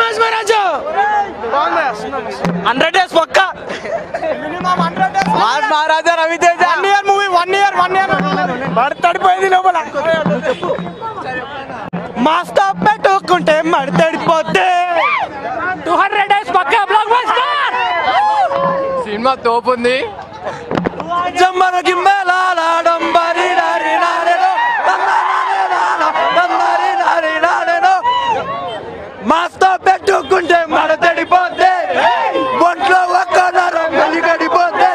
Mass మహారాజు 100 days పక్క mass మహారాజా Raviteja 1 year movie 1 year మడతడిపోయింది లోపల మాస్తో పెట్టుకుంటే మడతడిపోతే 200 days పక్క బ్లాక్ బస్టర్ సినిమా తోపుంది. జమ్మనకి మేలాడడం బరి నారి నారెలో నందరి నారి నారెలో మాస్తో పెట్టుకుంటే మడతడిపోతే ఒంట్లో ఒక్క నరం వెలిగడిపోతే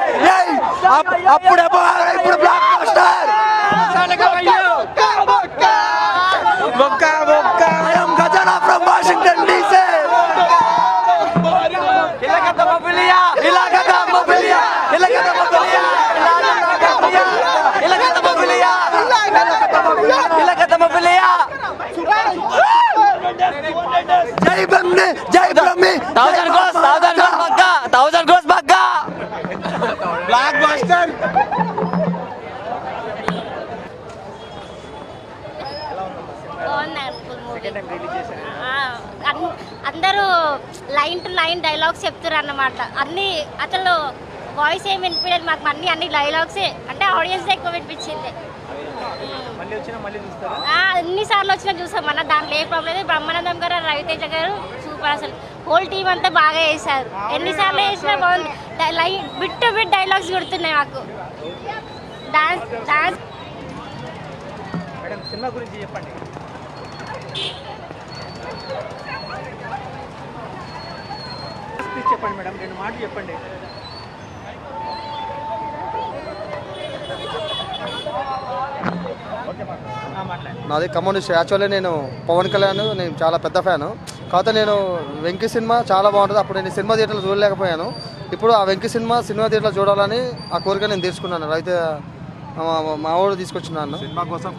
అప్పుడే ఇప్పుడు బ్లాక్ బస్టర్ బొక్క బొక్క I'm Gajana from Washington DC ఇలాగత మొబిలియా ఇలాగత మొబిలియా ఇలాగత మొబిలియా ఇలాగత మొబిలియా ఇలాగత మొబిలియా జై బ్రహ్మి జై బ్రహ్మి 1000 కోస్ బగ్గ బ్లాక్ బస్టర్ అందరూ లైన్ టు లైన్ డైలాగ్స్ చెప్తారు అన్నమాట. అన్ని అసలు వాయిస్ ఏమి వినిపించలేదు మాకు, అన్ని డైలాగ్సే అంటే ఆడియన్స్ ఎక్కువ వినిపించింది. ఎన్నిసార్లు వచ్చినా చూసాం అన్న, దాంట్లో ఏ ప్రాబ్లం లేదు. బ్రహ్మానందం గారు రవితేజ గారు సూపర్, అసలు హోల్ టీం అంతా బాగా వేశారు. ఎన్నిసార్లు వేసినా బాగుంది. బిట్ టు బిట్ డైలాగ్స్ కొడుతున్నాయి మాకు. డాన్స్ సినిమా గురించి చెప్పండి. చెప్పండి మేడం, 2 మాటలు చెప్పండి. నాది కమ్యూనిస్ట్. యాక్చువల్లీ నేను పవన్ కళ్యాణ్ నేను చాలా పెద్ద ఫ్యాను. కాకపోతే నేను వెంకీ సినిమా చాలా బాగుంటుంది. అప్పుడు నేను సినిమా థియేటర్లో చూడలేకపోయాను. ఇప్పుడు ఆ వెంకీ సినిమా థియేటర్లో చూడాలని ఆ కోరిక నేను తీర్చుకున్నాను. అయితే మా ఊరు తీసుకొచ్చున్నాను. సినిమా కోసం